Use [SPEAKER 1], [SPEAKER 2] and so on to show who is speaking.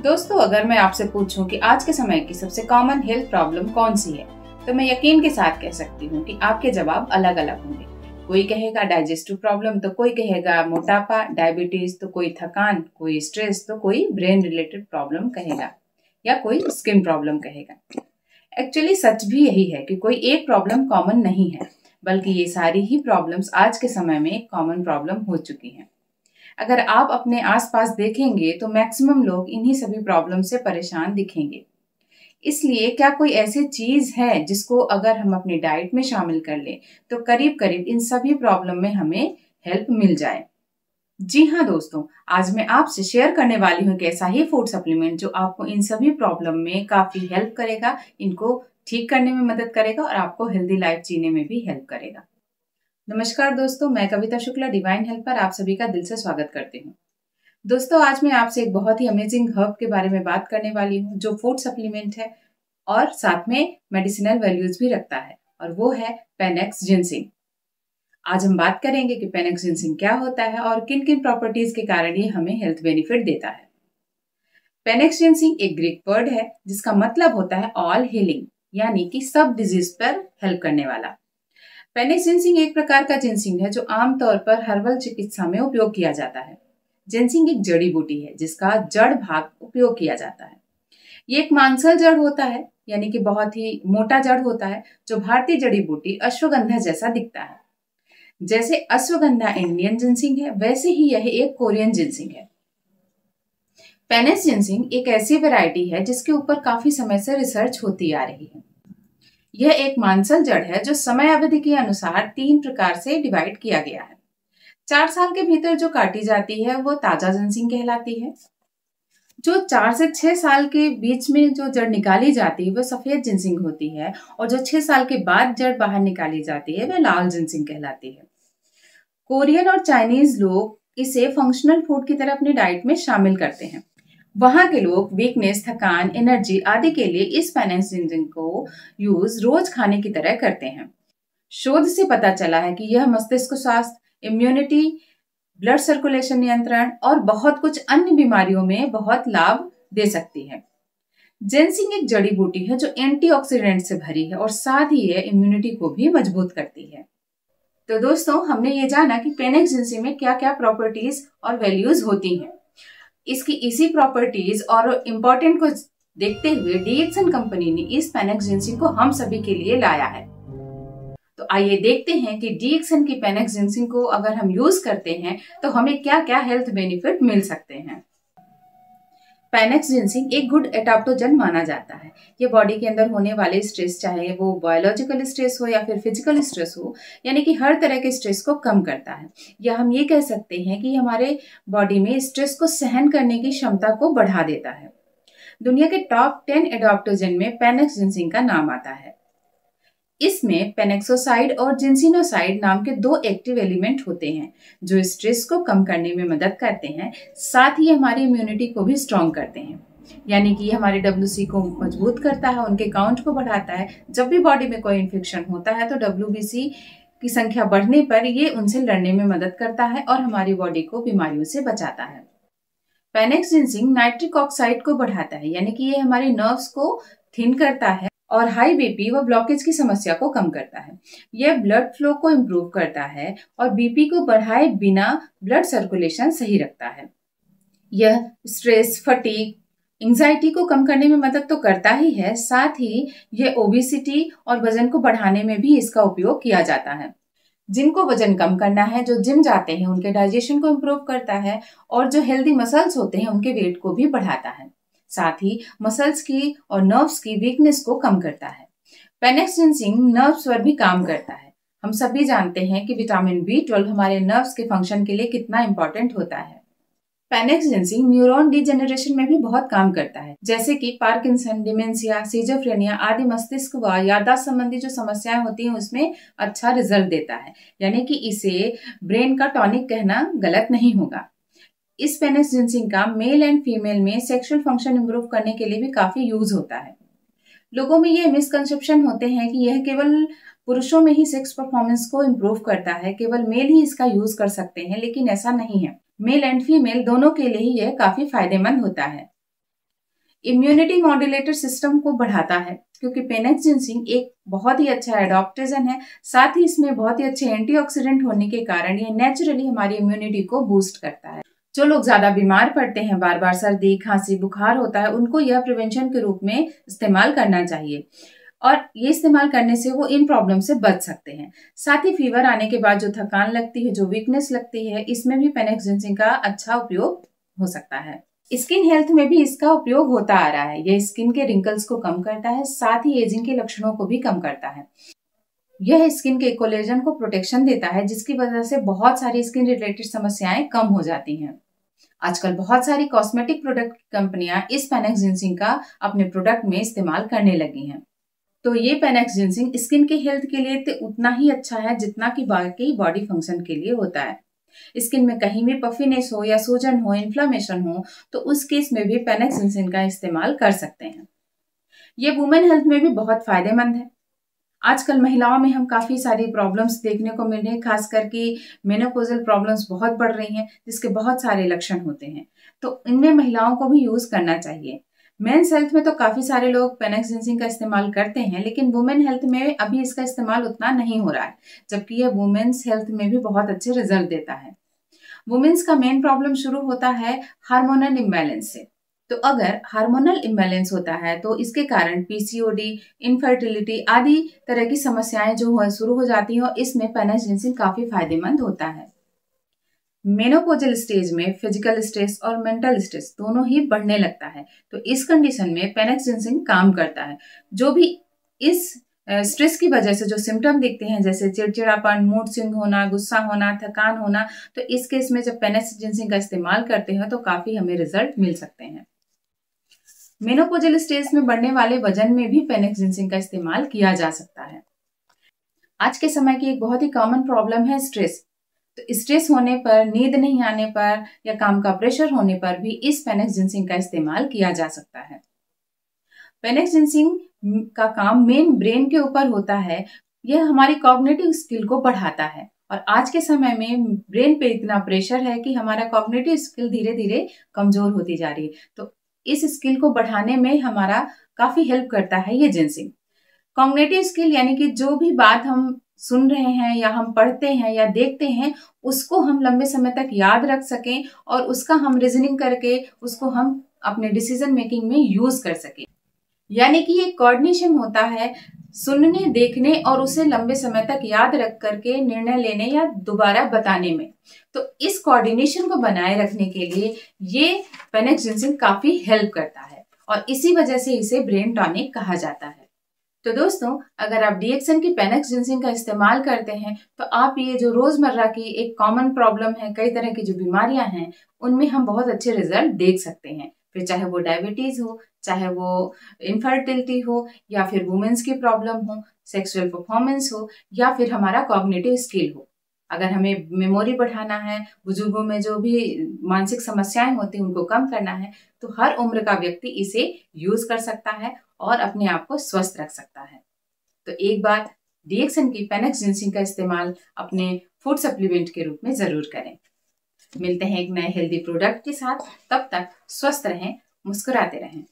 [SPEAKER 1] दोस्तों, अगर मैं आपसे पूछूं कि आज के समय की सबसे कॉमन हेल्थ प्रॉब्लम कौन सी है, तो मैं यकीन के साथ कह सकती हूँ कि आपके जवाब अलग अलग होंगे। कोई कहेगा डाइजेस्टिव प्रॉब्लम, तो कोई कहेगा मोटापा, डायबिटीज, तो कोई थकान, कोई स्ट्रेस, तो कोई ब्रेन रिलेटेड प्रॉब्लम कहेगा या कोई स्किन प्रॉब्लम कहेगा। एक्चुअली सच भी यही है कि कोई एक प्रॉब्लम कॉमन नहीं है, बल्कि ये सारी ही प्रॉब्लम्स आज के समय में एक कॉमन प्रॉब्लम हो चुकी हैं। अगर आप अपने आसपास देखेंगे तो मैक्सिमम लोग इन्हीं सभी प्रॉब्लम से परेशान दिखेंगे। इसलिए क्या कोई ऐसी चीज है जिसको अगर हम अपनी डाइट में शामिल कर लें तो करीब करीब इन सभी प्रॉब्लम में हमें हेल्प मिल जाए? जी हाँ दोस्तों, आज मैं आपसे शेयर करने वाली हूँ एक ऐसा ही फूड सप्लीमेंट जो आपको इन सभी प्रॉब्लम में काफी हेल्प करेगा, इनको ठीक करने में मदद करेगा और आपको हेल्दी लाइफ जीने में भी हेल्प करेगा। नमस्कार दोस्तों, मैं कविता शुक्ला डिवाइन हेल्थ पर आप सभी का दिल से स्वागत करती हूँ। दोस्तों, आज मैं आपसे एक बहुत ही अमेजिंग हर्ब के बारे में बात करने वाली हूँ जो फूड सप्लीमेंट है और साथ में मेडिसिनल वैल्यूज भी रखता है, और वो है पेनेक्स जिनसिंग। आज हम बात करेंगे कि पेनेक्स जिनसिंग क्या होता है और किन किन प्रॉपर्टीज के कारण ये हमें हेल्थ बेनिफिट देता है। पेनेक्स जिनसिंग एक ग्रीक वर्ड है जिसका मतलब होता है ऑल हीलिंग, यानी कि सब डिजीज पर हेल्प करने वाला। पेनेक्स जिनसिंग एक प्रकार का जिनसिंग है जो आमतौर पर हर्बल चिकित्सा में उपयोग किया जाता है। जिनसिंग एक जड़ी बूटी है जिसका जड़ भाग उपयोग किया जाता है। ये एक मांसल जड़ होता है, यानी कि बहुत ही मोटा जड़ होता है जो भारतीय जड़ी बूटी अश्वगंधा जैसा दिखता है। जैसे अश्वगंधा इंडियन जिनसिंग है, वैसे ही यह एक कोरियन जिनसिंग है। पेनेक्स जिनसिंग एक ऐसी वैरायटी है जिसके ऊपर काफी समय से रिसर्च होती आ रही है। यह एक मांसल जड़ है जो समय अवधि के अनुसार 3 प्रकार से डिवाइड किया गया है। 4 साल के भीतर जो काटी जाती है वो ताजा जिनसिंग कहलाती है। जो 4 से 6 साल के बीच में जो जड़ निकाली जाती है वो सफेद जिनसिंग होती है, और जो 6 साल के बाद जड़ बाहर निकाली जाती है वह लाल जिनसिंग कहलाती है। कोरियन और चाइनीज लोग इसे फंक्शनल फूड की तरह अपनी डाइट में शामिल करते हैं। वहां के लोग वीकनेस, थकान, एनर्जी आदि के लिए इस पेनेक्स जिनसिंग को यूज रोज खाने की तरह करते हैं। शोध से पता चला है कि यह मस्तिष्क स्वास्थ्य, इम्यूनिटी, ब्लड सर्कुलेशन नियंत्रण और बहुत कुछ अन्य बीमारियों में बहुत लाभ दे सकती है। जिनसिंग एक जड़ी बूटी है जो एंटीऑक्सीडेंट से भरी है और साथ ही यह इम्यूनिटी को भी मजबूत करती है। तो दोस्तों, हमने ये जाना कि पेनेक्स जिनसिंग में क्या क्या प्रॉपर्टीज और वैल्यूज होती हैं। इसकी इसी प्रॉपर्टीज और इम्पोर्टेंट को देखते हुए डीएक्सन कंपनी ने इस पेनेक्स जिनसिंग को हम सभी के लिए लाया है। तो आइए देखते हैं कि डीएक्सन की पेनेक्स जिनसिंग को अगर हम यूज करते हैं तो हमें क्या क्या हेल्थ बेनिफिट मिल सकते हैं। पेनेक्स जिनसिंग एक गुड एडाप्टोजन माना जाता है। ये बॉडी के अंदर होने वाले स्ट्रेस, चाहे वो बायोलॉजिकल स्ट्रेस हो या फिर फिजिकल स्ट्रेस हो, यानी कि हर तरह के स्ट्रेस को कम करता है। या हम ये कह सकते हैं कि हमारे बॉडी में स्ट्रेस को सहन करने की क्षमता को बढ़ा देता है। दुनिया के टॉप 10 एडाप्टोजन में पेनेक्स जिनसिंग का नाम आता है। इसमें पेनेक्सोसाइड और जिनसिनोसाइड नाम के 2 एक्टिव एलिमेंट होते हैं जो स्ट्रेस को कम करने में मदद करते हैं, साथ ही हमारी इम्यूनिटी को भी स्ट्रॉन्ग करते हैं। यानी कि हमारे WBC को मजबूत करता है, उनके काउंट को बढ़ाता है। जब भी बॉडी में कोई इन्फेक्शन होता है तो WBC की संख्या बढ़ने पर ये उनसे लड़ने में मदद करता है और हमारी बॉडी को बीमारियों से बचाता है। पेनेक्स जिनसिंग नाइट्रिक ऑक्साइड को बढ़ाता है, यानी कि ये हमारे नर्व्स को थिन करता है और हाई बीपी व ब्लॉकेज की समस्या को कम करता है। यह ब्लड फ्लो को इम्प्रूव करता है और बीपी को बढ़ाए बिना ब्लड सर्कुलेशन सही रखता है। यह स्ट्रेस, फटीग, एंजाइटी को कम करने में मदद तो करता ही है, साथ ही यह ओबेसिटी और वजन को बढ़ाने में भी इसका उपयोग किया जाता है। जिनको वजन कम करना है, जो जिम जाते हैं, उनके डाइजेशन को इम्प्रूव करता है, और जो हेल्दी मसल्स होते हैं उनके वेट को भी बढ़ाता है। साथ ही मसल्स की और नर्व्स की वीकनेस को कम करता है। पेनेक्स जिनसिंग नर्व्स पर भी काम करता है। हम सभी जानते हैं कि विटामिन B12 हमारे नर्व्स के फंक्शन के लिए कितना इंपॉर्टेंट होता है। पेनेक्स जिनसिंग न्यूरॉन डिजेनरेशन में भी बहुत काम करता है, जैसे कि पार्किंसन, डिमेंशिया, सिजोफ्रेनिया आदि मस्तिष्क व याददाश्त संबंधी जो समस्याएं होती हैं उसमें अच्छा रिजल्ट देता है। यानी कि इसे ब्रेन का टॉनिक कहना गलत नहीं होगा। इस पेनेक्स जिनसिंग का मेल एंड फीमेल में सेक्सुअल फंक्शन इंप्रूव करने के लिए भी काफी यूज होता है। लोगों में ये मिसकंसेप्शन होते हैं कि यह केवल पुरुषों में ही सेक्स परफॉर्मेंस को इम्प्रूव करता है, केवल मेल ही इसका यूज कर सकते हैं, लेकिन ऐसा नहीं है। मेल एंड फीमेल दोनों के लिए ही यह काफी फायदेमंद होता है। इम्यूनिटी मॉड्यूलेटर सिस्टम को बढ़ाता है, क्योंकि पेनेक्स जिनसिंग एक बहुत ही अच्छा एडॉप्टेजन है। साथ ही इसमें बहुत ही अच्छे एंटीऑक्सीडेंट होने के कारण ये नेचुरली हमारी इम्यूनिटी को बूस्ट करता है। जो लोग ज्यादा बीमार पड़ते हैं, बार बार सर्दी खांसी बुखार होता है, उनको यह प्रिवेंशन के रूप में इस्तेमाल करना चाहिए और ये इस्तेमाल करने से वो इन प्रॉब्लम से बच सकते हैं। साथ ही फीवर आने के बाद जो थकान लगती है, जो वीकनेस लगती है, इसमें भी पेनेक्स जिनसिंग का अच्छा उपयोग हो सकता है। स्किन हेल्थ में भी इसका उपयोग होता आ रहा है। यह स्किन के रिंकल्स को कम करता है, साथ ही एजिंग के लक्षणों को भी कम करता है। यह स्किन के कोलेजन को प्रोटेक्शन देता है, जिसकी वजह से बहुत सारी स्किन रिलेटेड समस्याएं कम हो जाती हैं। आजकल बहुत सारी कॉस्मेटिक प्रोडक्ट कंपनियां इस पेनेक्स जिनसिंग का अपने प्रोडक्ट में इस्तेमाल करने लगी हैं। तो ये पेनेक्स जिनसिंग स्किन के हेल्थ के लिए तो उतना ही अच्छा है जितना कि बाकी बॉडी फंक्शन के लिए होता है। स्किन में कहीं भी पफीनेस हो या सूजन हो, इन्फ्लेमेशन हो, तो उस केस में भी पेनेक्स जिनसिंग का इस्तेमाल कर सकते हैं। ये वुमेन हेल्थ में भी बहुत फायदेमंद है। आजकल महिलाओं में हम काफी सारी प्रॉब्लम्स देखने को मिल रही है, खास करके मेनोपॉजल प्रॉब्लम्स बहुत बढ़ रही हैं, जिसके बहुत सारे लक्षण होते हैं। तो इनमें महिलाओं को भी यूज करना चाहिए। मेंस हेल्थ में तो काफी सारे लोग पेनेक्स जिनसिंग का इस्तेमाल करते हैं, लेकिन वुमेन हेल्थ में अभी इसका इस्तेमाल उतना नहीं हो रहा है, जबकि यह वुमेन्स हेल्थ में भी बहुत अच्छे रिजल्ट देता है। वुमेन्स का मेन प्रॉब्लम शुरू होता है हार्मोनल इम्बैलेंस से। तो अगर हार्मोनल इम्बैलेंस होता है तो इसके कारण पीसीओडी, इनफर्टिलिटी आदि तरह की समस्याएं जो शुरू हो जाती हैं, और इसमें पेनेक्स जिनसिंग काफी फायदेमंद होता है। मेनोपॉजल स्टेज में फिजिकल स्ट्रेस और मेंटल स्ट्रेस दोनों ही बढ़ने लगता है, तो इस कंडीशन में पेनेक्स जिनसिंग काम करता है। जो भी इस स्ट्रेस की वजह से जो सिम्टम दिखते हैं, जैसे चिड़चिड़ापन, मूड स्विंग होना, गुस्सा होना, थकान होना, तो इस केस में जब पेनेक्स जिनसिंग का इस्तेमाल करते हैं तो काफी हमें रिजल्ट मिल सकते हैं। मेनोपॉजल स्टेज में बढ़ने वाले वजन में भी पेनेक्स जिनसिंग का इस्तेमाल किया जा सकता है। आज के समय की एक बहुत ही कॉमन प्रॉब्लम है स्ट्रेस। तो स्ट्रेस होने पर, नींद नहीं आने पर या काम का प्रेशर होने पर भी इस पेनेक्स जिनसिंग का इस्तेमाल किया जा सकता है। पेनेक्स जिनसिंग का काम मेन ब्रेन के ऊपर होता है। यह हमारी कॉग्निटिव स्किल को बढ़ाता है, और आज के समय में ब्रेन पे इतना प्रेशर है कि हमारा कॉग्निटिव स्किल धीरे धीरे कमजोर होती जा रही है। तो इस स्किल को बढ़ाने में हमारा काफी हेल्प करता है ये जिनसिंग। कॉग्निटिव स्किल यानी कि जो भी बात हम सुन रहे हैं या हम पढ़ते हैं या देखते हैं, उसको हम लंबे समय तक याद रख सकें और उसका हम रीजनिंग करके उसको हम अपने डिसीजन मेकिंग में यूज कर सकें। यानी कि ये कोऑर्डिनेशन होता है सुनने, देखने और उसे लंबे समय तक याद रख करके निर्णय लेने या दोबारा बताने में। तो इस कोऑर्डिनेशन को बनाए रखने के लिए ये पेनेक्स जिनसिंग काफी हेल्प करता है, और इसी वजह से इसे ब्रेन टॉनिक कहा जाता है। तो दोस्तों, अगर आप डीएक्सन की पेनेक्स जिनसिंग का इस्तेमाल करते हैं तो आप ये जो रोजमर्रा की एक कॉमन प्रॉब्लम है, कई तरह की जो बीमारियां हैं, उनमें हम बहुत अच्छे रिजल्ट देख सकते हैं। फिर चाहे वो डायबिटीज हो, चाहे वो इनफर्टिलिटी हो, या फिर वुमेन्स की प्रॉब्लम हो, सेक्सुअल परफॉर्मेंस हो, या फिर हमारा कॉग्निटिव स्किल हो। अगर हमें मेमोरी बढ़ाना है, बुजुर्गों में जो भी मानसिक समस्याएं होती हैं उनको कम करना है, तो हर उम्र का व्यक्ति इसे यूज कर सकता है और अपने आप को स्वस्थ रख सकता है। तो एक बार डीएक्सन की पेनेक्स जिनसिंग का इस्तेमाल अपने फूड सप्लीमेंट के रूप में जरूर करें। मिलते हैं एक नए हेल्दी प्रोडक्ट के साथ, तब तक स्वस्थ रहें, मुस्कुराते रहें।